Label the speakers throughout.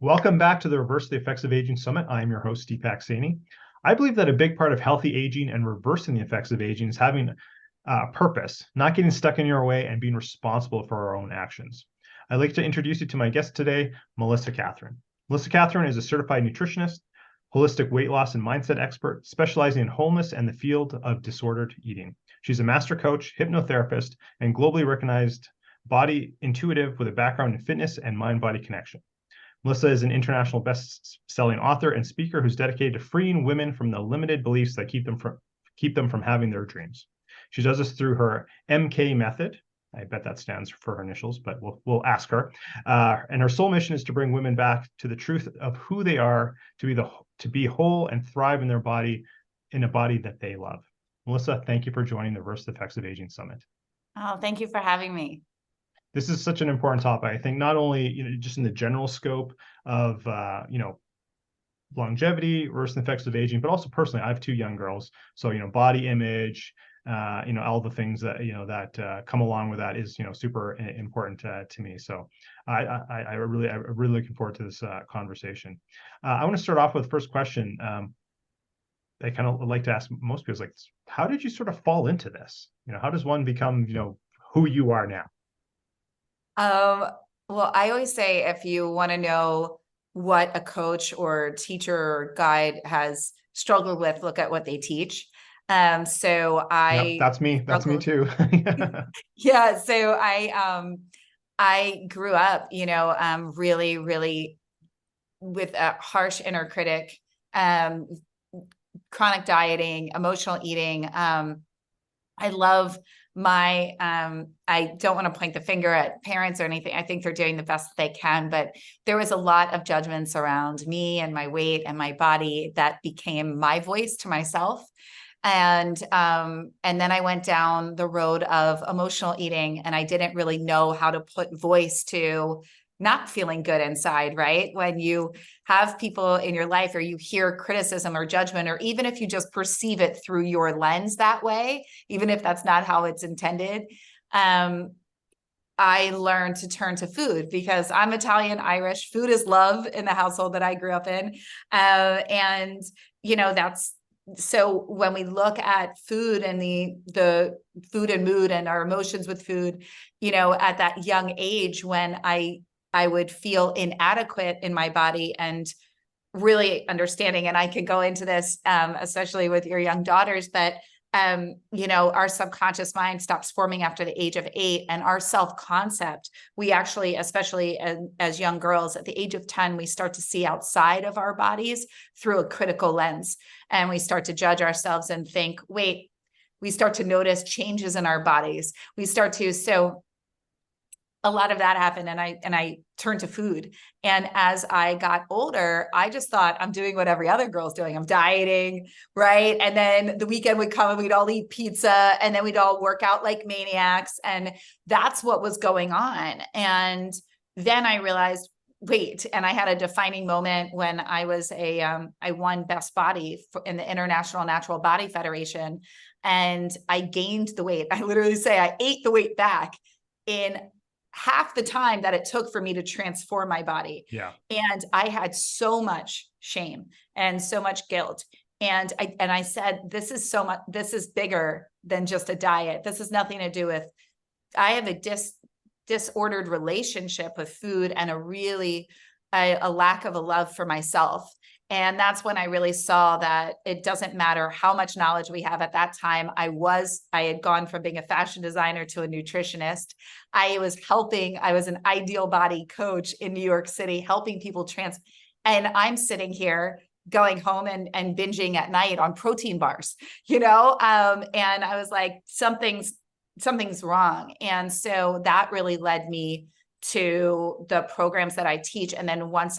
Speaker 1: Welcome back to the Reverse the Effects of Aging Summit. I am your host, Deepak Saini. I believe that a big part of healthy aging and reversing the effects of aging is having purpose, not getting stuck in your way, and being responsible for our own actions. I'd like to introduce you to my guest today, Melissa Kathryn. Melissa Kathryn is a certified nutritionist, holistic weight loss and mindset expert, specializing in wholeness and the field of disordered eating. She's a master coach, hypnotherapist, and globally recognized body intuitive with a background in fitness and mind-body connection. Melissa is an international best-selling author and speaker who's dedicated to freeing women from the limited beliefs that keep them from having their dreams. She does this through her MK method. I bet that stands for her initials, but we'll ask her. And her sole mission is to bring women back to the truth of who they are, to be whole and thrive in their body, in a body that they love. Melissa, thank you for joining the Reverse the Effects of Aging Summit.
Speaker 2: Oh, thank you for having me.
Speaker 1: This is such an important topic. I think not only just in the general scope of longevity, reversing the effects of aging, but also personally, I have two young girls, so body image, all the things that that come along with that is super important to me. So I really looking forward to this conversation. I want to start off with the first question. I kind of like to ask most people, like, how did you sort of fall into this? How does one become who you are now?
Speaker 2: Well, I always say if you want to know what a coach or teacher or guide has struggled with, look at what they teach. So
Speaker 1: Yep, that's me. That's me too.
Speaker 2: Yeah. So I grew up, really, really with a harsh inner critic, chronic dieting, emotional eating. I love my, I don't want to point the finger at parents or anything. I think they're doing the best they can, but there was a lot of judgments around me and my weight and my body that became my voice to myself. And then I went down the road of emotional eating, and I didn't really know how to put voice to not feeling good inside, right? When you have people in your life or you hear criticism or judgment, or even if you just perceive it through your lens that way, even if that's not how it's intended, I learned to turn to food because I'm Italian, Irish. Food is love in the household that I grew up in. And, that's so when we look at food and the food and mood and our emotions with food, at that young age when I would feel inadequate in my body and really understanding, and I could go into this, especially with your young daughters, but our subconscious mind stops forming after the age of 8, and our self-concept, we actually, especially as young girls at the age of 10, we start to see outside of our bodies through a critical lens, and we start to judge ourselves and think, wait, we start to notice changes in our bodies. So a lot of that happened, and I turned to food. And as I got older, I just thought I'm doing what every other girl's doing. I'm dieting, right? And then the weekend would come and we'd all eat pizza, and then we'd all work out like maniacs. And that's what was going on. And then I realized, wait, and I had a defining moment when I was I won Best Body in the International Natural Body Federation. And I gained the weight. I literally say I ate the weight back in half the time that it took for me to transform my body.
Speaker 1: Yeah.
Speaker 2: And I had so much shame and so much guilt. And I said, this is bigger than just a diet. This has nothing to do with, I have a disordered relationship with food and a lack of a love for myself. And that's when I really saw that it doesn't matter how much knowledge we have. At that time, I had gone from being a fashion designer to a nutritionist. I was an ideal body coach in New York City, helping people and I'm sitting here going home and binging at night on protein bars, and I was like, something's wrong. And so that really led me to the programs that I teach. And then my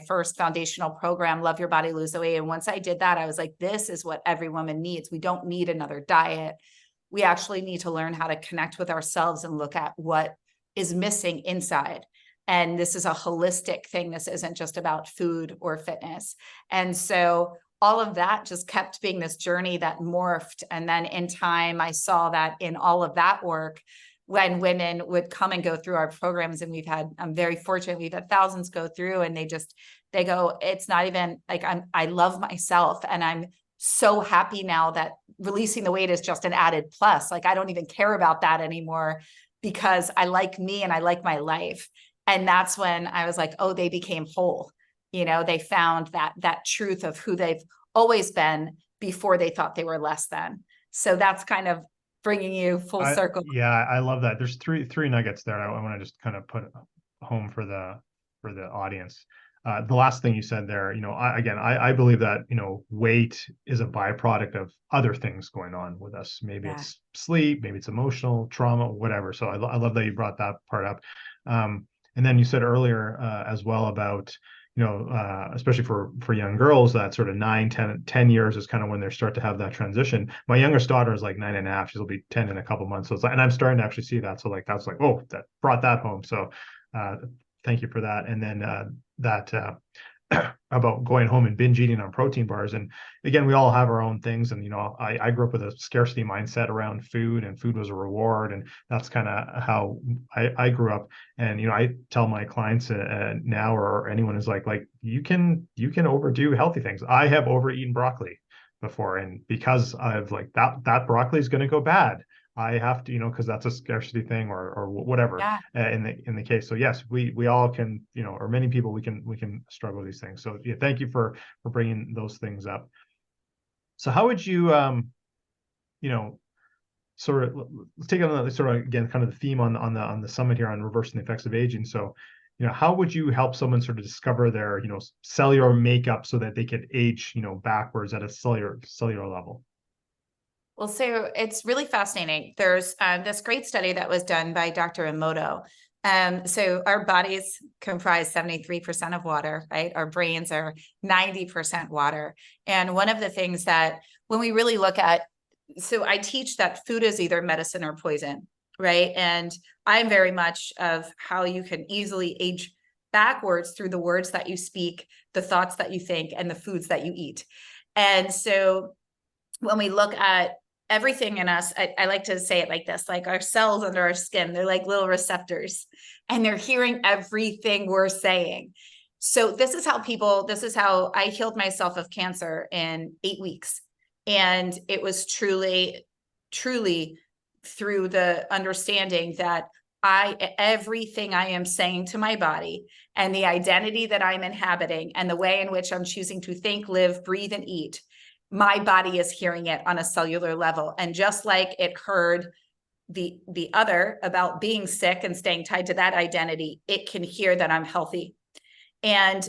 Speaker 2: first foundational program, Love Your Body, Lose the Weight. And once I did that, I was like, this is what every woman needs. We don't need another diet. We actually need to learn how to connect with ourselves and look at what is missing inside. And this is a holistic thing. This isn't just about food or fitness. And so all of that just kept being this journey that morphed. And then in time, I saw that in all of that work, when women would come and go through our programs, and I'm very fortunate, we've had thousands go through, and they go, it's not even like I love myself, and I'm so happy now that releasing the weight is just an added plus. Like, I don't even care about that anymore because I like me and I like my life. And that's when I was like, oh, they became whole. They found that truth of who they've always been before they thought they were less than. So that's kind of bringing you full circle.
Speaker 1: Yeah, I love that. There's three nuggets there. I want to just kind of put home for the audience. The last thing you said there, I believe that, weight is a byproduct of other things going on with us. Maybe it's sleep, maybe it's emotional trauma, whatever. So I love that you brought that part up. And then you said earlier as well about, especially for young girls, that sort of 10 years is kind of when they start to have that transition. My youngest daughter is like 9.5. She'll be 10 in a couple months. So it's like, and I'm starting to actually see that. So like, that's like, oh, that brought that home. So thank you for that. And then that about going home and binge eating on protein bars. And again, we all have our own things. And, I grew up with a scarcity mindset around food, and food was a reward. And that's kind of how I grew up. And, I tell my clients now, or anyone is like you can overdo healthy things. I have overeaten broccoli before. And because I've like that broccoli is going to go bad, I have to, because that's a scarcity thing or whatever in the case. So yes, we all can, or many people, we can struggle with these things. So yeah, thank you for bringing those things up. So how would you, sort of, let's take on sort of again, kind of the theme on the summit here on reversing the effects of aging. So, how would you help someone sort of discover their, cellular makeup so that they could age, backwards at a cellular level?
Speaker 2: Well, so it's really fascinating. There's this great study that was done by Dr. Emoto. So our bodies comprise 73% of water, right? Our brains are 90% water. And one of the things that when we really look at, so I teach that food is either medicine or poison, right? And I'm very much of how you can easily age backwards through the words that you speak, the thoughts that you think, and the foods that you eat. And so when we look at everything in us, I like to say it like this, like our cells under our skin, they're like little receptors, and they're hearing everything we're saying. So this is how I healed myself of cancer in 8 weeks. And it was truly, truly through the understanding that everything I am saying to my body and the identity that I'm inhabiting and the way in which I'm choosing to think, live, breathe, and eat, my body is hearing it on a cellular level. And just like it heard the other about being sick and staying tied to that identity, it can hear that I'm healthy. And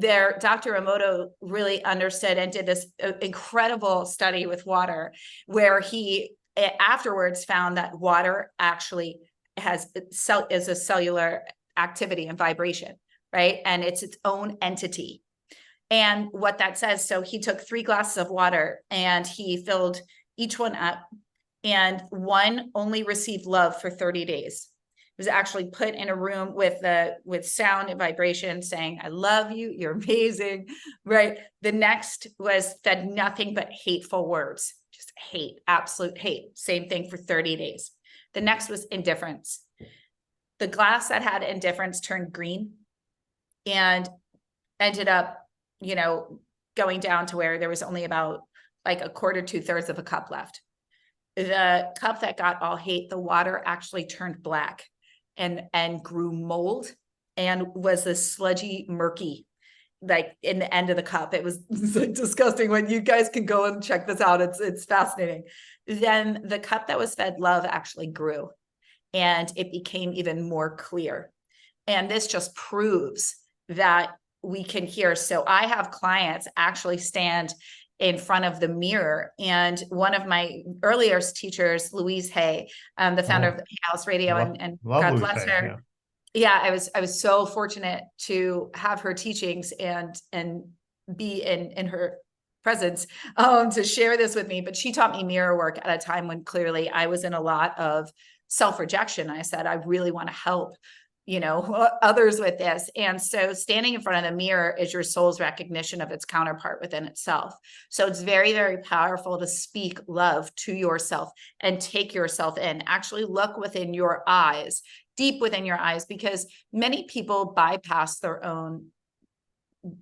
Speaker 2: Dr. Emoto really understood and did this incredible study with water, where he afterwards found that water actually is a cellular activity and vibration, right? And it's its own entity. And what that says, so he took 3 glasses of water and he filled each one up, and one only received love for 30 days. It was actually put in a room with sound and vibration saying, I love you, you're amazing, right? The next was fed nothing but hateful words, just hate, absolute hate. Same thing for 30 days. The next was indifference. The glass that had indifference turned green and ended up, going down to where there was only about like a quarter, 2/3 of a cup left. The cup that got all hate, the water actually turned black and grew mold and was this sludgy, murky, like in the end of the cup. It was like disgusting. When you guys can go and check this out, it's fascinating. Then the cup that was fed love actually grew and it became even more clear. And this just proves that we can hear. So I have clients actually stand in front of the mirror. And one of my earliest teachers, Louise Hay, the founder of the House Radio, and God bless her. Yeah, I was so fortunate to have her teachings and be in her presence to share this with me. But she taught me mirror work at a time when clearly I was in a lot of self-rejection. I said, I really want to help others with this. And so standing in front of the mirror is your soul's recognition of its counterpart within itself. So it's very, very powerful to speak love to yourself and take yourself in. Actually look within your eyes, deep within your eyes, because many people bypass their own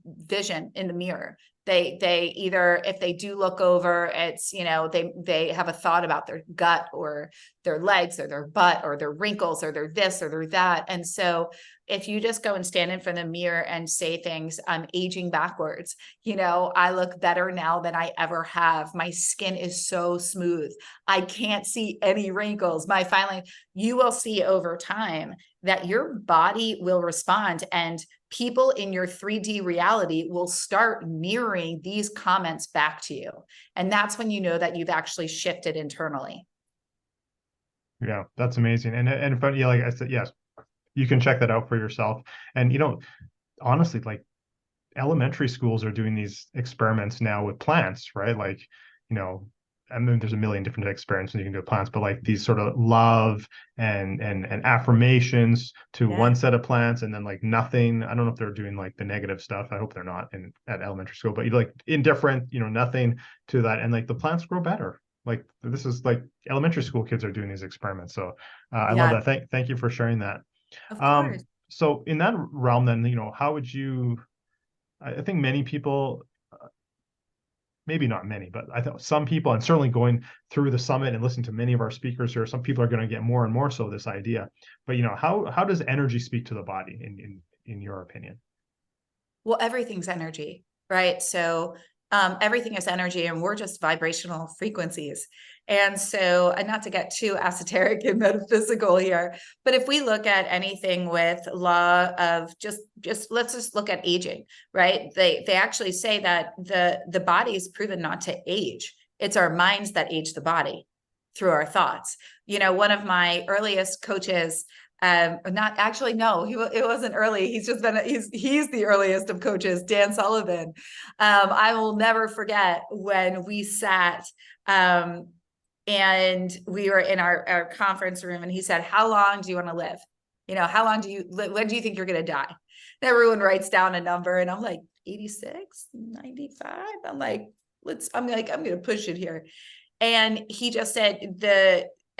Speaker 2: vision in the mirror. They either, if they do look over, it's, they have a thought about their gut or their legs or their butt or their wrinkles or their this or their that. And so if you just go and stand in front of the mirror and say things, I'm aging backwards, I look better now than I ever have. My skin is so smooth. I can't see any wrinkles. You will see over time that your body will respond, and people in your 3D reality will start mirroring these comments back to you. And that's when you know that you've actually shifted internally.
Speaker 1: Yeah, that's amazing. And but yeah, like I said, yes, you can check that out for yourself. And honestly, like elementary schools are doing these experiments now with plants, right? Like, I mean, there's a million different experiments you can do with plants, but like these sort of love and affirmations to one set of plants, and then like nothing. I don't know if they're doing like the negative stuff. I hope they're not at elementary school, but like indifferent, nothing to that, and like the plants grow better. Like this is like elementary school kids are doing these experiments. So I love that. Thank you for sharing that.
Speaker 2: Of course.
Speaker 1: So in that realm, then, how would you? I think many people, maybe not many, but I thought some people, and certainly going through the summit and listening to many of our speakers here, some people are going to get more and more so this idea. But how does energy speak to the body in your opinion?
Speaker 2: Well, everything's energy, right? So everything is energy, and we're just vibrational frequencies. And so, and not to get too esoteric and metaphysical here, but if we look at anything with law of let's just look at aging, right? They actually say that the body is proven not to age. It's our minds that age the body through our thoughts. One of my earliest coaches, not actually, no, it wasn't early. He's just been, he's the earliest of coaches, Dan Sullivan. I will never forget when we sat, and we were in our conference room, and he said, how long do you want to live? How long when do you think you're going to die? And everyone writes down a number, and I'm like, 86, 95. I'm like, I'm going to push it here. And he just said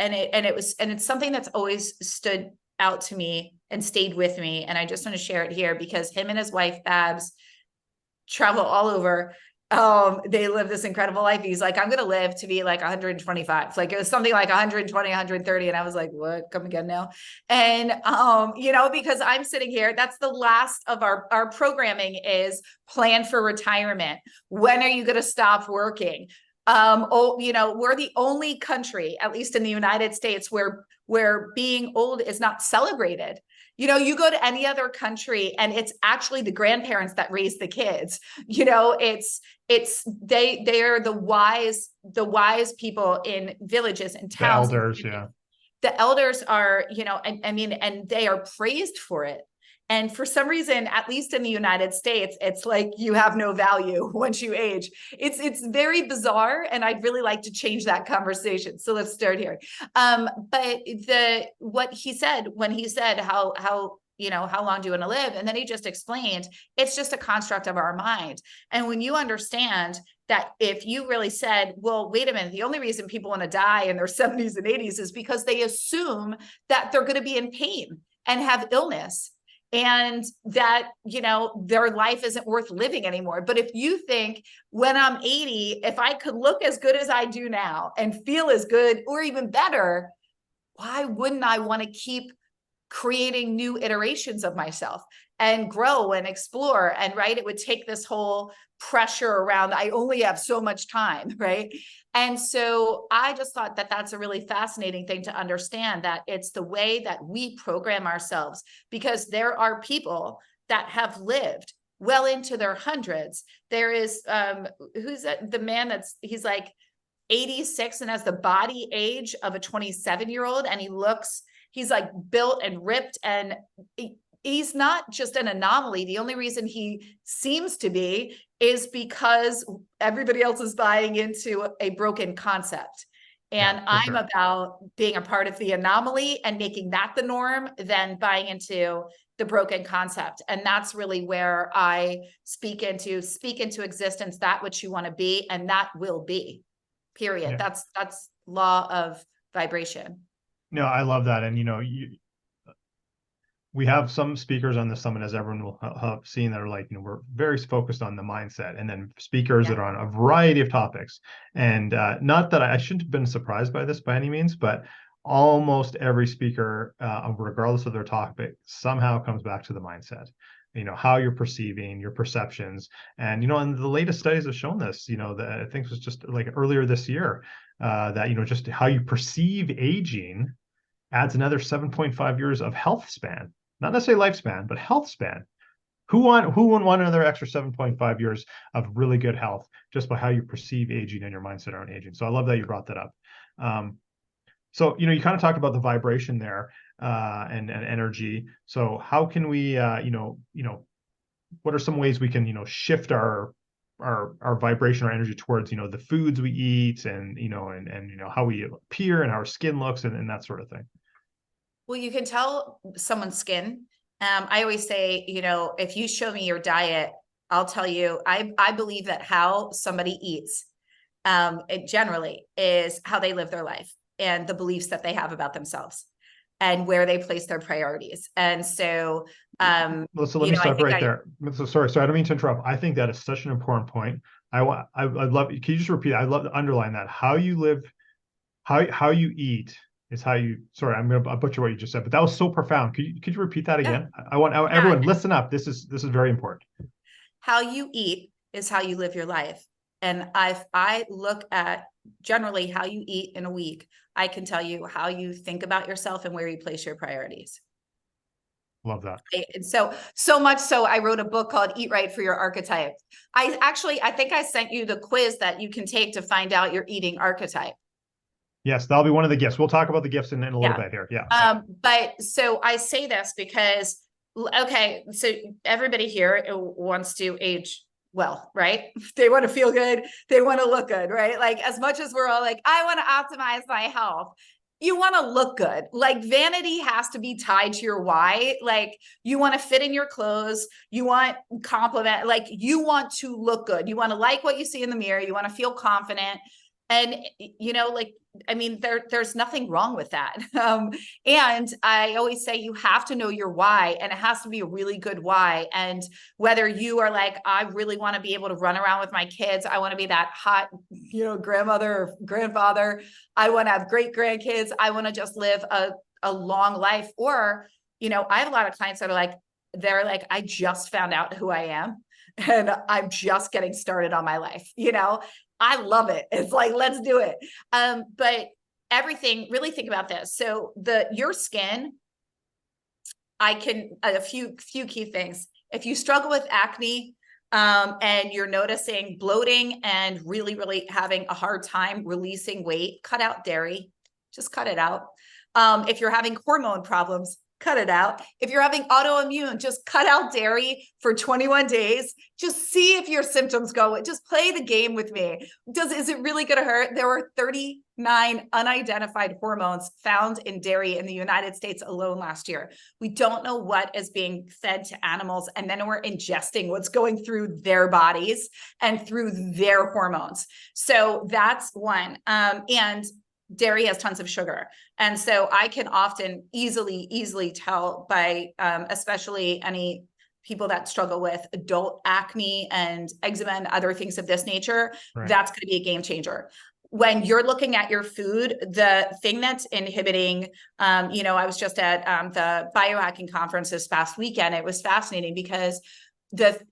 Speaker 2: it's something that's always stood out to me and stayed with me. And I just want to share it here because him and his wife, Babs, travel all over. They live this incredible life. He's like, I'm going to live to be like 125. Like it was something like 120, 130. And I was like, what? Come again now? And, because I'm sitting here, that's the last of our programming is plan for retirement. When are you going to stop working? We're the only country, at least in the United States, where being old is not celebrated. You go to any other country and it's actually the grandparents that raise the kids. They are the wise people in villages and towns.
Speaker 1: The elders, yeah.
Speaker 2: The elders are, and they are praised for it. And for some reason, at least in the United States, it's like you have no value once you age. It's very bizarre, and I'd really like to change that conversation. So let's start here. But what he said when he said how long do you want to live, and then he just explained it's just a construct of our mind. And when you understand that, if you really said, well, wait a minute, the only reason people want to die in their 70s and 80s is because they assume that they're going to be in pain and have illness, and that, their life isn't worth living anymore. But if you think when I'm 80, if I could look as good as I do now and feel as good or even better, why wouldn't I want to keep creating new iterations of myself and grow and explore? And right, it would take this whole pressure around, I only have so much time, right? And so I just thought that that's a really fascinating thing to understand, that it's the way that we program ourselves, because there are people that have lived well into their hundreds. There is, who's the man he's like 86 and has the body age of a 27-year-old. And he's like built and ripped, and he's not just an anomaly. The only reason he seems to be is because everybody else is buying into a broken concept. And
Speaker 1: for
Speaker 2: I'm
Speaker 1: sure.
Speaker 2: about being a part of the anomaly and making that the norm than buying into the broken concept. And that's really where I speak into existence that which you want to be, and that will be, period.
Speaker 1: Yeah.
Speaker 2: That's law of vibration.
Speaker 1: No, I love that. And, we have some speakers on the summit, as everyone will have seen, that are like, we're very focused on the mindset, and then speakers that are on a variety of topics. And not that I shouldn't have been surprised by this by any means, but almost every speaker, regardless of their topic, somehow comes back to the mindset. How you're perceiving, your perceptions. And, and the latest studies have shown this, that I think it was just like earlier this year, that, just how you perceive aging adds another 7.5 years of health span. Not necessarily lifespan, but health span. Who wouldn't want another extra 7.5 years of really good health just by how you perceive aging and your mindset around aging? So I love that you brought that up. So, you kind of talked about the vibration there, and energy. So how can we, what are some ways we can, shift our vibration or energy towards, the foods we eat, and, how we appear and how our skin looks, and that sort of thing?
Speaker 2: Well, you can tell someone's skin. I always say, if you show me your diet, I'll tell you, I believe that how somebody eats, it generally is how they live their life and the beliefs that they have about themselves and where they place their priorities. And so,
Speaker 1: so let me stop right there. So sorry, I don't mean to interrupt. I think that is such an important point. I'd love, can you just repeat? I'd love to underline that. How you live, how you eat is how you, sorry, I'm going to butcher what you just said, but that was so profound. Could you repeat that again? I want everyone, listen up. This is very important.
Speaker 2: How you eat is how you live your life. And I look at generally how you eat in a week, I can tell you how you think about yourself and where you place your priorities.
Speaker 1: Love that.
Speaker 2: And so much so I wrote a book called Eat Right for Your Archetype. I think I sent you the quiz that you can take to find out your eating archetype.
Speaker 1: Yes, that'll be one of the gifts. We'll talk about the gifts in a little bit here. Yeah.
Speaker 2: But so I say this because, okay, so everybody here wants to age well, right? They want to feel good. They want to look good, right? Like, as much as we're all like, I want to optimize my health, you want to look good. Like, vanity has to be tied to your why. Like, you want to fit in your clothes. You want compliment. Like, you want to look good. You want to like what you see in the mirror. You want to feel confident. And, like, I mean, there's nothing wrong with that. And I always say you have to know your why, and it has to be a really good why. And whether you are like, I really want to be able to run around with my kids. I want to be that hot, grandmother or grandfather. I want to have great grandkids. I want to just live a long life. Or, I have a lot of clients that are they're like, I just found out who I am and I'm just getting started on my life. I love it. It's like, let's do it. But everything, really think about this. So your skin, a few key things. If you struggle with acne, and you're noticing bloating and really, really having a hard time releasing weight, cut out dairy, just cut it out. If you're having hormone problems, cut it out. If you're having autoimmune, just cut out dairy for 21 days. Just see if your symptoms go. Just play the game with me. Is it really going to hurt? There were 39 unidentified hormones found in dairy in the United States alone last year. We don't know what is being fed to animals, and then we're ingesting what's going through their bodies and through their hormones. So that's one. And dairy has tons of sugar. And so I can often easily tell by, especially any people that struggle with adult acne and eczema and other things of this nature, right, that's going to be a game changer. When you're looking at your food, the thing that's inhibiting, I was just at the biohacking conference this past weekend. It was fascinating because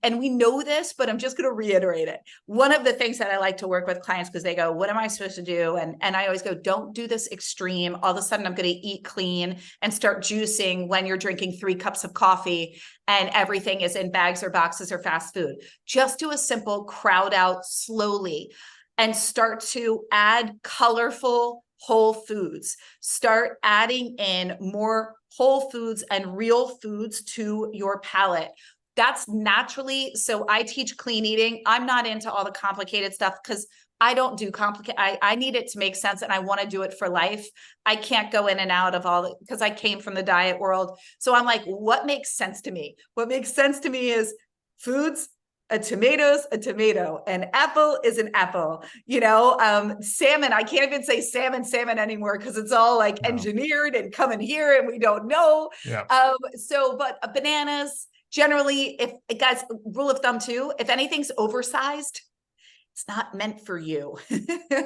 Speaker 2: and we know this, but I'm just going to reiterate it. One of the things that I like to work with clients, because they go, what am I supposed to do? And I always go, don't do this extreme. All of a sudden I'm going to eat clean and start juicing when you're drinking 3 cups of coffee and everything is in bags or boxes or fast food. Just do a simple crowd out slowly and start to add colorful whole foods. Start adding in more whole foods and real foods to your palate. That's naturally, so I teach clean eating. I'm not into all the complicated stuff because I don't do complicated. I need it to make sense, and I want to do it for life. I can't go in and out of all, because I came from the diet world. So I'm like, what makes sense to me? What makes sense to me is foods. A tomato's a tomato, an apple is an apple, salmon. I can't even say salmon anymore because it's all like engineered and coming here and we don't know.
Speaker 1: Yeah.
Speaker 2: But bananas, generally, if guys, rule of thumb too, if anything's oversized, it's not meant for you.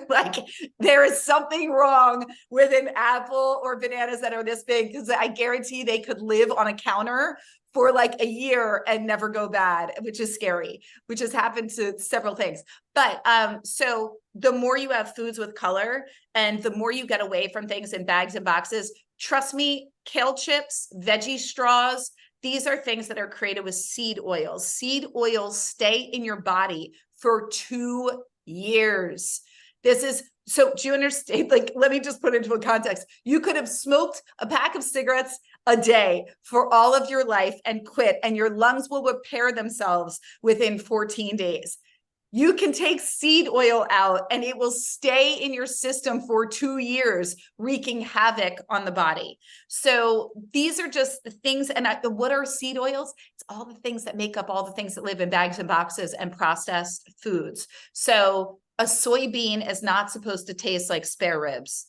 Speaker 2: Like there is something wrong with an apple or bananas that are this big, because I guarantee they could live on a counter for like a year and never go bad, which is scary, which has happened to several things. But so the more you have foods with color and the more you get away from things in bags and boxes, trust me, kale chips, veggie straws, these are things that are created with seed oils. Seed oils stay in your body for 2 years. This is, so do you understand? Like, let me just put it into a context. You could have smoked a pack of cigarettes a day for all of your life and quit, and your lungs will repair themselves within 14 days. You can take seed oil out and it will stay in your system for 2 years, wreaking havoc on the body. So these are just the things. And what are seed oils? It's all the things that make up all the things that live in bags and boxes and processed foods. So a soybean is not supposed to taste like spare ribs.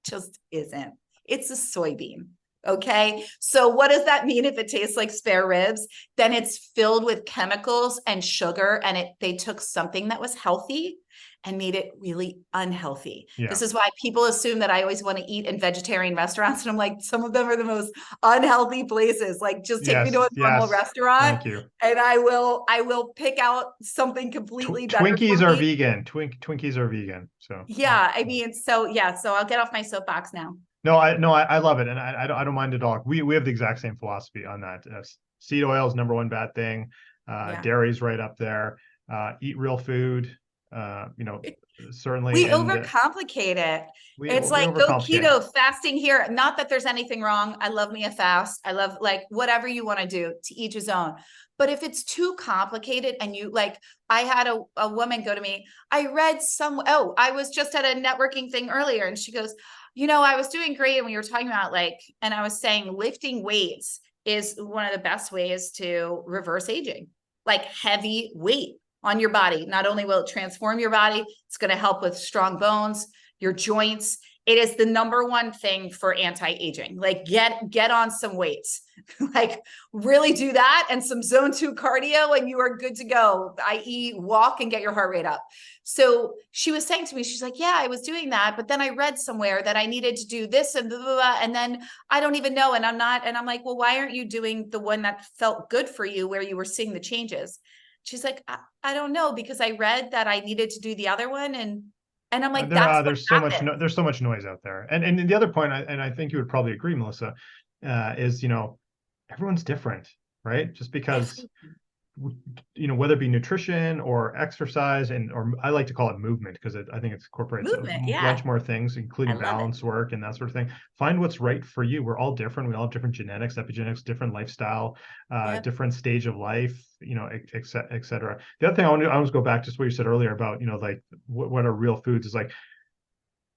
Speaker 2: Just isn't. It's a soybean. Okay. So what does that mean if it tastes like spare ribs? Then it's filled with chemicals and sugar, and they took something that was healthy and made it really unhealthy. Yeah. This is why people assume that I always want to eat in vegetarian restaurants. And I'm like, some of them are the most unhealthy places. Like, just take me to a normal restaurant.
Speaker 1: Thank you.
Speaker 2: And I will pick out something completely better.
Speaker 1: Twinkies are vegan. Twinkies are vegan. So
Speaker 2: yeah, I mean, so I'll get off my soapbox now.
Speaker 1: No, I love it, and I don't mind at all. We have the exact same philosophy on that. Seed oil is number one bad thing. Dairy's right up there. Eat real food. Certainly.
Speaker 2: We overcomplicate it. It's like go keto, fasting here. Not that there's anything wrong. I love me a fast. I love, like, whatever you want to do, to each his own. But if it's too complicated, and you, like, I had a woman go to me. I was just at a networking thing earlier, and she goes, I was doing great. And we were talking about and I was saying lifting weights is one of the best ways to reverse aging, like heavy weight on your body. Not only will it transform your body, it's going to help with strong bones, your joints. It is the number one thing for anti-aging. Like get on some weights, like really do that, and some zone 2 cardio, and you are good to go, i.e. walk and get your heart rate up. So she was saying to me, she's like, yeah, I was doing that, but then I read somewhere that I needed to do this and blah, blah, blah, and then I don't even know. And I'm like, well, why aren't you doing the one that felt good for you, where you were seeing the changes? She's like, I don't know, because I read that I needed to do the other one. And I'm like,
Speaker 1: there's so much noise out there. And the other point, and I think you would probably agree, Melissa, is, everyone's different, right? Just because, whether it be nutrition or exercise, or I like to call it movement, because I think it incorporates a bunch more things, including balance work and that sort of thing. Find what's right for you. We're all different. We all have different genetics, epigenetics, different lifestyle, different stage of life, et cetera. The other thing I want to go back to what you said earlier about, like what are real foods, is like,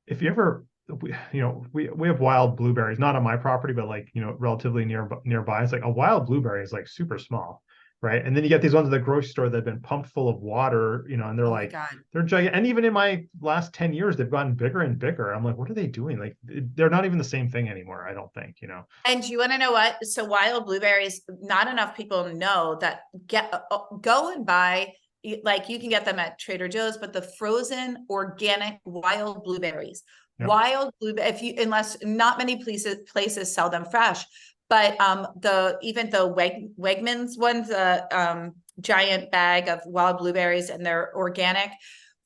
Speaker 1: if you ever, we have wild blueberries, not on my property, but like, relatively nearby. It's like a wild blueberry is like super small. Right. And then you get these ones at the grocery store that have been pumped full of water, and they're they're giant. And even in my last 10 years, they've gotten bigger and bigger. I'm like, what are they doing? Like, they're not even the same thing anymore, I don't think,
Speaker 2: And do you want to know what? So wild blueberries, not enough people know that. Go and buy, like, you can get them at Trader Joe's, but the frozen organic wild blueberries, wild blueberry, unless not many places sell them fresh. But even the Wegmans ones, giant bag of wild blueberries, and they're organic.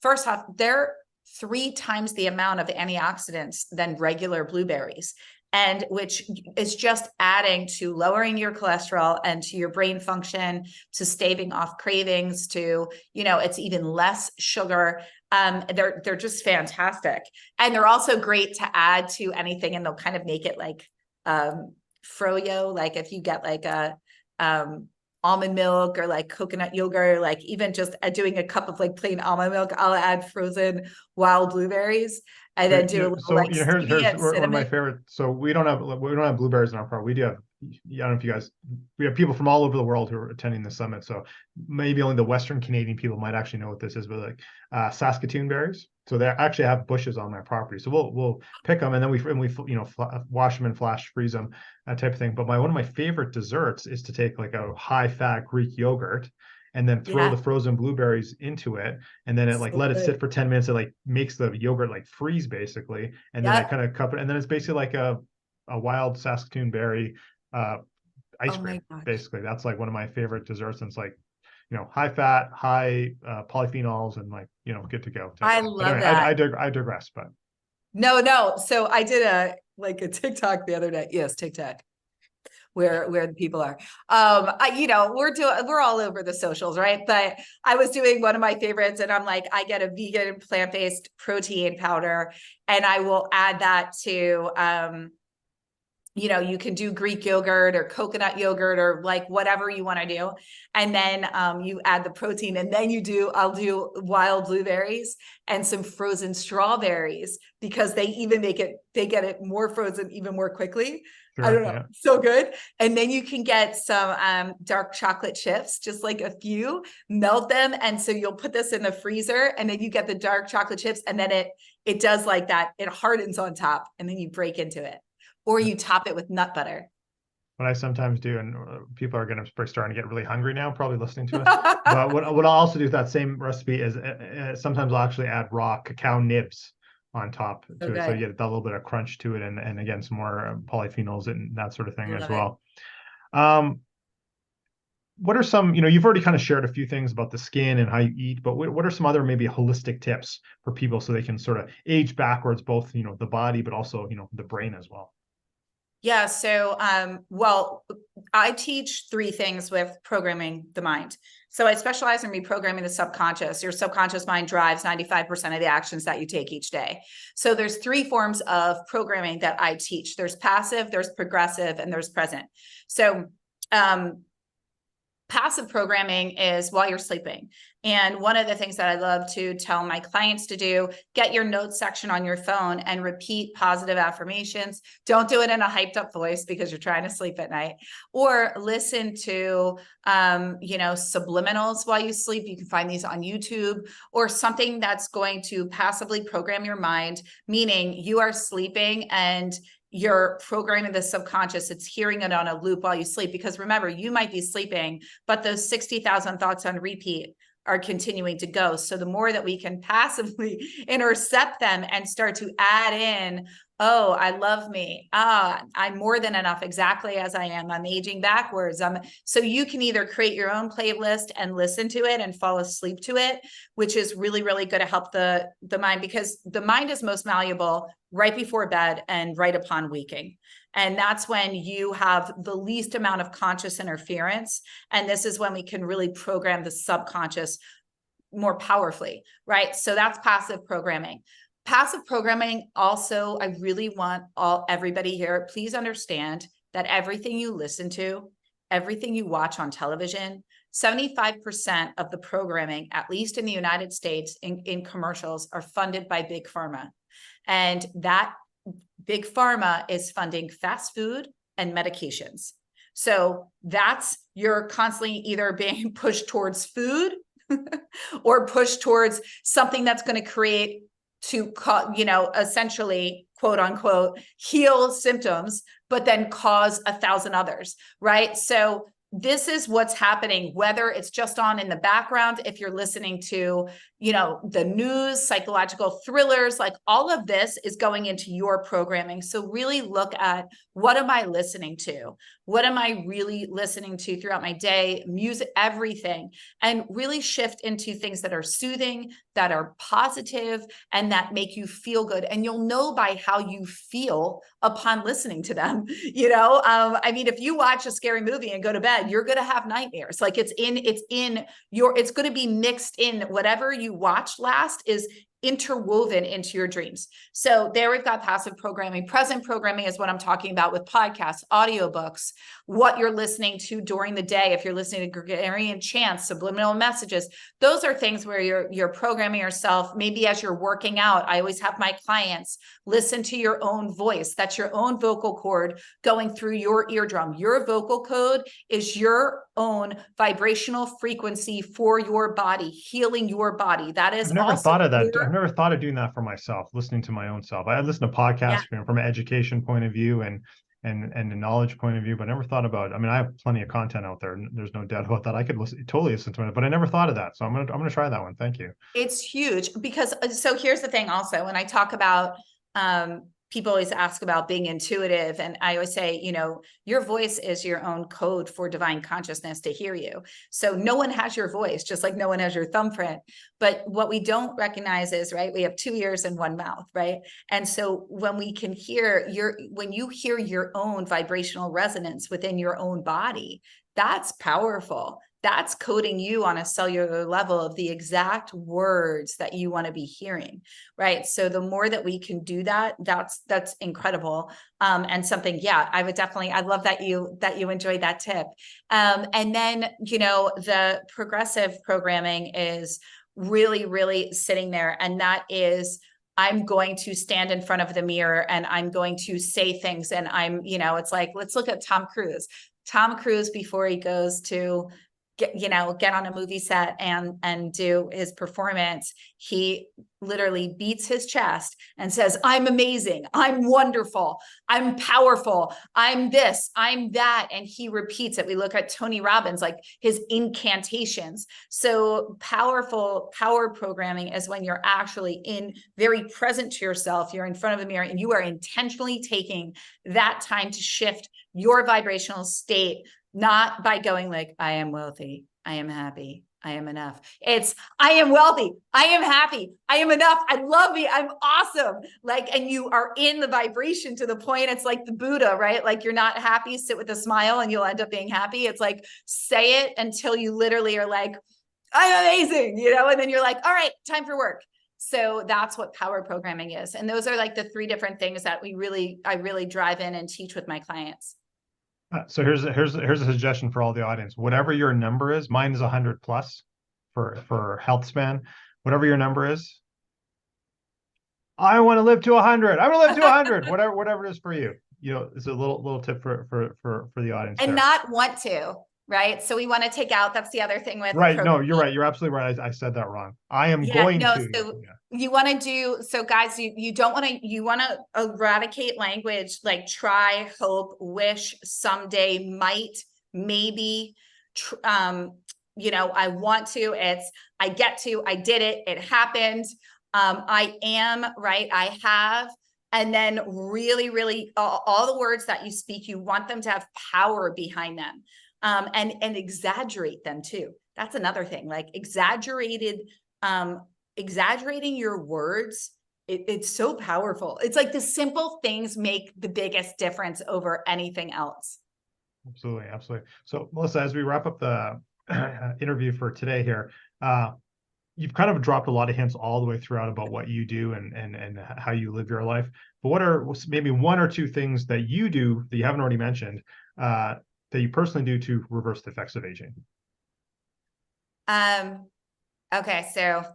Speaker 2: First off, they're 3 times the amount of antioxidants than regular blueberries, and which is just adding to lowering your cholesterol and to your brain function, to staving off cravings, to, it's even less sugar. They're just fantastic, and they're also great to add to anything, and they'll kind of make it like froyo, like if you get like a almond milk or like coconut yogurt, or like even just doing a cup of like plain almond milk, I'll add frozen wild blueberries and then do a little
Speaker 1: So
Speaker 2: like
Speaker 1: here's
Speaker 2: stevia and
Speaker 1: one of my
Speaker 2: cinnamon.
Speaker 1: favorite. So we don't have blueberries in our park. We do have, I don't know if you guys, we have people from all over the world who are attending the summit. So maybe only the Western Canadian people might actually know what this is, but like Saskatoon berries. So they actually have bushes on my property. So we'll pick them and then we wash them and flash freeze them, that type of thing. But one of my favorite desserts is to take like a high fat Greek yogurt and then throw the
Speaker 2: Yeah.
Speaker 1: frozen blueberries into it, and then it like
Speaker 2: So
Speaker 1: let it sit
Speaker 2: good.
Speaker 1: for 10 minutes. It like makes the yogurt like freeze basically, and then I
Speaker 2: Yep.
Speaker 1: kind of cup it, and then it's basically like a wild Saskatoon berry ice
Speaker 2: Oh
Speaker 1: cream.
Speaker 2: my gosh.
Speaker 1: Basically, that's like one of my favorite desserts, and it's like, high fat, high polyphenols, and like, good to go type
Speaker 2: I
Speaker 1: thing. But
Speaker 2: love
Speaker 1: anyway,
Speaker 2: that.
Speaker 1: I digress. But
Speaker 2: No. So I did a TikTok the other day. Yes, TikTok. Where the people are. We're all over the socials, right? But I was doing one of my favorites and I'm like, I get a vegan plant-based protein powder and I will add that to, you can do Greek yogurt or coconut yogurt or like whatever you want to do. And then you add the protein and then I'll do wild blueberries and some frozen strawberries because they get it more frozen even more quickly. I
Speaker 1: sure,
Speaker 2: don't know.
Speaker 1: yeah.
Speaker 2: So good. And then you can get some dark chocolate chips, just like a few, melt them. And so you'll put this in the freezer and then you get the dark chocolate chips and then it does like that. It hardens on top and then you break into it. Or you top it with nut butter.
Speaker 1: What I sometimes do, and people are going to starting to get really hungry now, probably listening to us. But what I'll also do with that same recipe is sometimes I'll actually add raw cacao nibs on top to it, so you get a little bit of crunch to it, and again some more polyphenols and that sort of thing as well. What are some, you've already kind of shared a few things about the skin and how you eat, but what are some other maybe holistic tips for people so they can sort of age backwards, both the body, but also the brain as well?
Speaker 2: Yeah. So, I teach three things with programming the mind. So I specialize in reprogramming the subconscious. Your subconscious mind drives 95% of the actions that you take each day. So there's three forms of programming that I teach. There's passive, there's progressive, and there's present. So, passive programming is while you're sleeping. And one of the things that I love to tell my clients to do, get your notes section on your phone and repeat positive affirmations. Don't do it in a hyped up voice because you're trying to sleep at night, or listen to, subliminals while you sleep. You can find these on YouTube, or something that's going to passively program your mind, meaning you are sleeping and you're programming the subconscious. It's hearing it on a loop while you sleep. Because remember, you might be sleeping, but those 60,000 thoughts on repeat are continuing to go. So the more that we can passively intercept them and start to add in, oh, I love me. I'm more than enough exactly as I am. I'm aging backwards. So you can either create your own playlist and listen to it and fall asleep to it, which is really, really good to help the mind, because the mind is most malleable right before bed and right upon waking. And that's when you have the least amount of conscious interference. And this is when we can really program the subconscious more powerfully, right? So that's passive programming. Passive programming also, I really want everybody here, please understand that everything you listen to, everything you watch on television, 75% of the programming, at least in the United States, in commercials, are funded by Big Pharma. And that Big Pharma is funding fast food and medications. So you're constantly either being pushed towards food or pushed towards something that's going to create essentially, quote unquote, heal symptoms, but then cause 1,000 others, right? So this is what's happening, whether it's just on in the background, if you're listening to, the news, psychological thrillers, like all of this is going into your programming. So really look at, what am I listening to? What am I really listening to throughout my day? Music, everything, and really shift into things that are soothing, that are positive, and that make you feel good. And you'll know by how you feel upon listening to them. If you watch a scary movie and go to bed, you're going to have nightmares. Like it's going to be mixed in. Whatever you watched last is interwoven into your dreams. So there we've got passive programming. Present programming is what I'm talking about with podcasts, audiobooks, what you're listening to during the day. If you're listening to Gregarian chants, subliminal messages, those are things where you're programming yourself. Maybe as you're working out, I always have my clients listen to your own voice. That's your own vocal cord going through your eardrum. Your vocal code is your own vibrational frequency for your body, healing your body. That is
Speaker 1: I've never
Speaker 2: also
Speaker 1: thought of that. I've never thought of doing that for myself, listening to my own self. I listen to podcasts from an education point of view and a knowledge point of view, but I never thought about, I mean, I have plenty of content out there, and there's no doubt about that. I could totally listen to it, but I never thought of that. So I'm gonna try that one. Thank you.
Speaker 2: It's huge because, so here's the thing also, when I talk about, people always ask about being intuitive. And I always say, you know, your voice is your own code for divine consciousness to hear you. So no one has your voice, just like no one has your thumbprint. But what we don't recognize is, right, we have 2 ears and 1 mouth, right? And so when we can hear when you hear your own vibrational resonance within your own body, that's powerful. That's coding you on a cellular level of the exact words that you want to be hearing, right? So the more that we can do that, that's incredible. And something, yeah, I would definitely, I love that you enjoyed that tip. And then, you know, the progressive programming is really, really sitting there. And that is, I'm going to stand in front of the mirror and I'm going to say things. And I'm, you know, it's like, let's look at Tom Cruise. Tom Cruise, before he goes to get on a movie set and do his performance, he literally beats his chest and says, I'm amazing, I'm wonderful, I'm powerful, I'm this, I'm that. And he repeats it. We look at Tony Robbins, like his incantations. So powerful power programming is when you're actually very present to yourself. You're in front of the mirror and you are intentionally taking that time to shift your vibrational state, not by going like, I am wealthy, I am happy, I am enough. It's, I am wealthy, I am happy, I am enough, I love me, I'm awesome. Like, and you are in the vibration to the point, it's like the Buddha, right? Like, you're not happy, sit with a smile and you'll end up being happy. It's like, say it until you literally are like, I'm amazing, you know? And then you're like, all right, time for work. So that's what power programming is. And those are like the 3 different things that I really drive in and teach with my clients.
Speaker 1: So here's a suggestion for all the audience. Whatever your number is, mine is 100 plus for health span. Whatever your number is, I want to live to 100. I want to live to 100. whatever it is for you. You know, it's a little tip for the audience.
Speaker 2: And
Speaker 1: there.
Speaker 2: Not want to, right? So we want to take out. That's the other thing with
Speaker 1: right. No, you're right. You're absolutely right. I said that wrong. I am going to.
Speaker 2: So you want to do, so guys, you don't want to, you want to eradicate language like try, hope, wish, someday, might, maybe, you know, I want to, it's, I get to, I did it, it happened. I am, right? I have. And then really, really all the words that you speak, you want them to have power behind them. And exaggerate them too. That's another thing, like exaggerating your words. It's so powerful. It's like the simple things make the biggest difference over anything else.
Speaker 1: Absolutely. Absolutely. So Melissa, as we wrap up the interview for today here, you've kind of dropped a lot of hints all the way throughout about what you do and how you live your life. But what are maybe 1 or 2 things that you do that you haven't already mentioned, that you personally do to reverse the effects of aging?
Speaker 2: Okay, so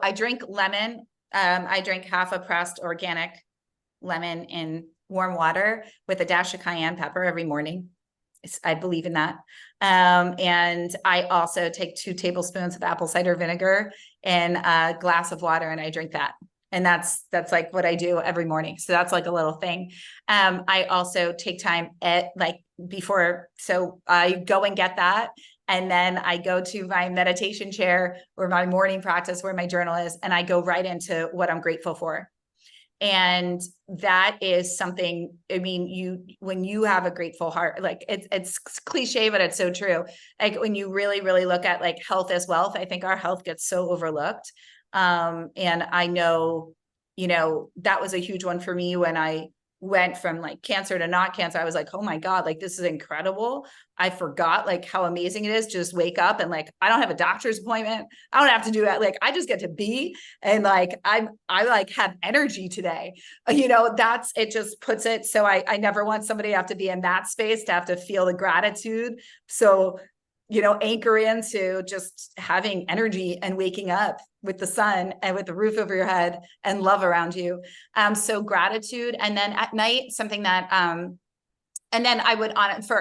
Speaker 2: I drink lemon. I drink half a pressed organic lemon in warm water with a dash of cayenne pepper every morning. I believe in that. And I also take 2 tablespoons of apple cider vinegar in a glass of water and I drink that. And that's like what I do every morning. So that's like a little thing. I also take time before, so I go and get that. And then I go to my meditation chair or my morning practice where my journal is, and I go right into what I'm grateful for. And that is something, I mean, when you have a grateful heart, like it's cliche, but it's so true. Like when you really, really look at like health as wealth, I think our health gets so overlooked. And I know, you know, that was a huge one for me when I went from like cancer to not cancer, I was like, oh my God, like this is incredible. I forgot like how amazing it is to just wake up and like, I don't have a doctor's appointment. I don't have to do that. Like, I just get to be, and like, I like have energy today, that's, it just puts it. So I never want somebody to have to be in that space, to have to feel the gratitude. So, anchor into just having energy and waking up with the sun and with the roof over your head and love around you. So gratitude. And then at night, something that, and then I would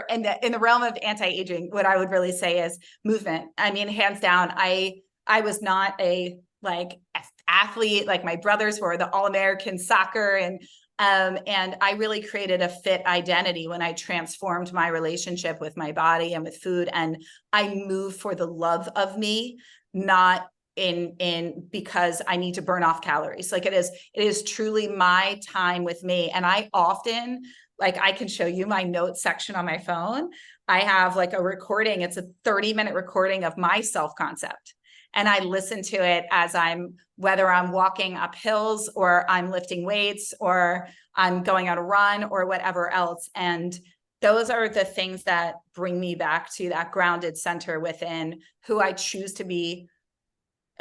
Speaker 2: in the realm of anti-aging, what I would really say is movement. I mean, hands down, I was not a like athlete like my brothers were, the All-American soccer, and I really created a fit identity when I transformed my relationship with my body and with food. And I moved for the love of me, not because I need to burn off calories. Like it is truly my time with me. And I often, like, I can show you my notes section on my phone. I have like a recording. It's a 30-minute recording of my self-concept. And I listen to it as whether I'm walking up hills or I'm lifting weights or I'm going on a run or whatever else. And those are the things that bring me back to that grounded center within who I choose to be,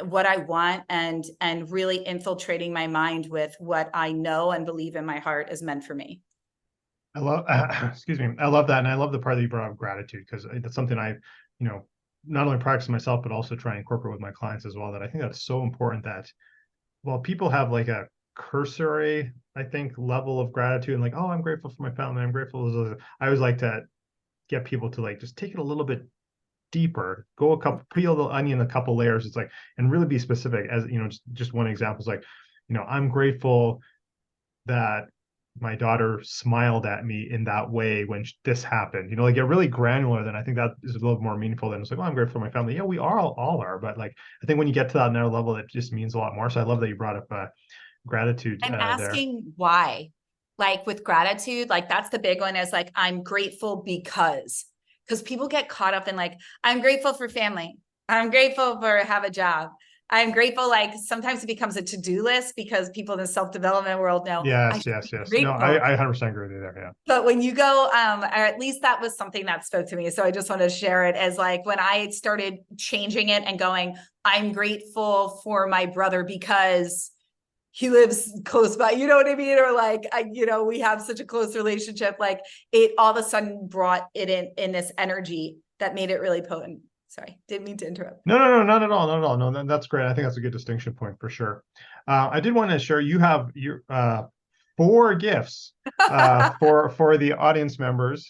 Speaker 2: what I want, and really infiltrating my mind with what I know and believe in my heart is meant for me.
Speaker 1: I love, excuse me. I love that. And I love the part that you brought up, gratitude, because that's something I, not only practice myself, but also try and incorporate with my clients as well. That I think that's so important that, well, people have like a cursory, I think, level of gratitude and like, oh, I'm grateful for my family. I'm grateful. I always like to get people to like, just take it a little bit deeper, peel the onion a couple layers. It's like, and really be specific. As just one example is like, I'm grateful that my daughter smiled at me in that way when this happened, like get really granular. Then I think that is a little more meaningful than it's like, oh, I'm grateful for my family. Yeah, we all are. But like, I think when you get to that narrow level, it just means a lot more. So I love that you brought up gratitude
Speaker 2: And
Speaker 1: there.
Speaker 2: asking why, like with gratitude, like that's the big one, is like, I'm grateful because people get caught up in like, I'm grateful for family. I'm grateful for have a job. I'm grateful. Like sometimes it becomes a to-do list because people in the self-development world know.
Speaker 1: Yes. No, I 100% agree with you there. Yeah.
Speaker 2: But when you go, or at least that was something that spoke to me. So I just want to share it as like, when I started changing it and going, I'm grateful for my brother because he lives close by, you know what I mean? Or like, we have such a close relationship. Like it all of a sudden brought it in this energy that made it really potent. Sorry, didn't mean to interrupt.
Speaker 1: No, not at all. Not at all. No, that's great. I think that's a good distinction point for sure. I did want to share, you have your 4 gifts for the audience members.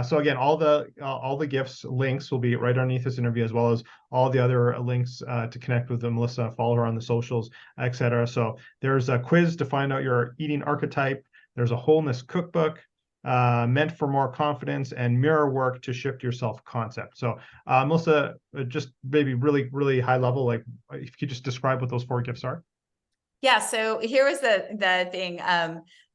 Speaker 1: So again, all the gifts links will be right underneath this interview, as well as all the other links to connect with Melissa, follow her on the socials, etc. So there's a quiz to find out your eating archetype. There's a wholeness cookbook meant for more confidence, and mirror work to shift your self-concept. So Melissa, just maybe really, really high level, like if you could just describe what those 4 gifts are.
Speaker 2: Yeah. So here was the thing.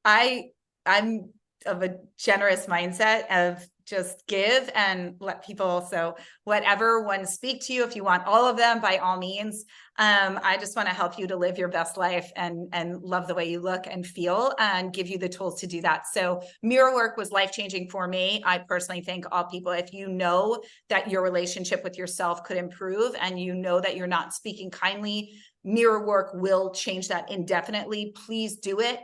Speaker 2: I'm of a generous mindset of just give and let people. So whatever ones speak to you, if you want all of them, by all means. I just want to help you to live your best life and love the way you look and feel, and give you the tools to do that. So mirror work was life-changing for me. I personally think all people, if you know that your relationship with yourself could improve and you know that you're not speaking kindly, mirror work will change that indefinitely. Please do it.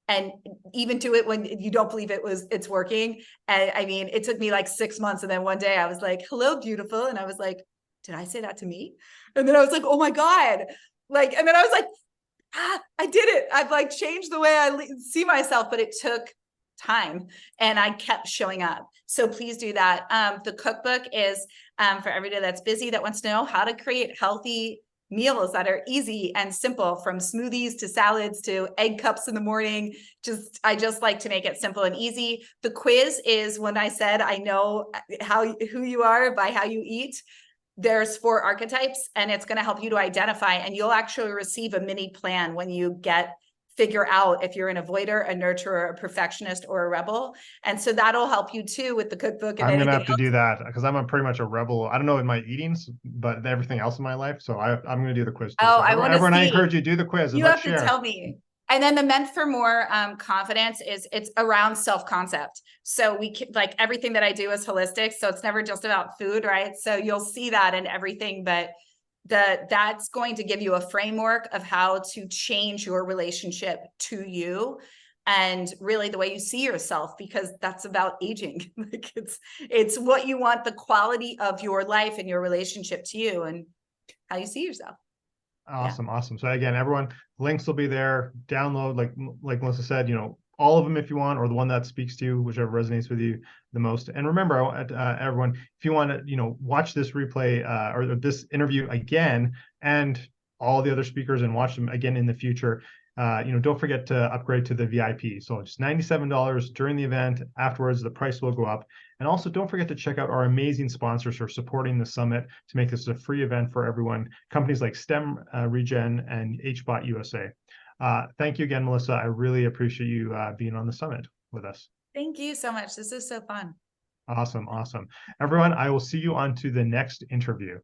Speaker 2: And even do it when you don't believe it's working. And I mean, it took me like 6 months. And then one day I was like, hello, beautiful. And I was like, did I say that to me? And then I was like, oh my God. Like, and then I was like, I did it. I've like changed the way I see myself, but it took time and I kept showing up. So please do that. The cookbook is for everybody that's busy, that wants to know how to create healthy meals that are easy and simple, from smoothies to salads to egg cups in the morning. I just like to make it simple and easy. The quiz is when I said, I know who you are by how you eat. There's 4 archetypes, and it's going to help you to identify, and you'll actually receive a mini plan when you figure out if you're an avoider, a nurturer, a perfectionist, or a rebel. And so that'll help you too with the cookbook. And
Speaker 1: I'm gonna have to do that because I'm pretty much a rebel. I don't know in my eatings, but everything else in my life. So I'm gonna do the quiz too.
Speaker 2: Oh,
Speaker 1: So
Speaker 2: I want to
Speaker 1: everyone,
Speaker 2: see.
Speaker 1: I encourage you to do the quiz.
Speaker 2: You have to tell me. And then the meant for more confidence is it's around self-concept. So we like everything that I do is holistic. So it's never just about food, right? So you'll see that in everything, but that's going to give you a framework of how to change your relationship to you and really the way you see yourself, because that's about aging. Like it's what you want, the quality of your life and your relationship to you and how you see yourself.
Speaker 1: Awesome. Yeah. Awesome. So again, everyone, links will be there. Download, like Melissa said, all of them if you want, or the one that speaks to you, whichever resonates with you the most. And remember, everyone, if you want to, watch this replay or this interview again, and all the other speakers, and watch them again in the future, don't forget to upgrade to the VIP. So just $97 during the event. Afterwards, the price will go up. And also, don't forget to check out our amazing sponsors who are supporting the summit to make this a free event for everyone. Companies like STEM Regen and HBot USA. Thank you again, Melissa. I really appreciate you being on the summit with us.
Speaker 2: Thank you so much. This is so fun.
Speaker 1: Awesome. Awesome. Everyone, I will see you on to the next interview.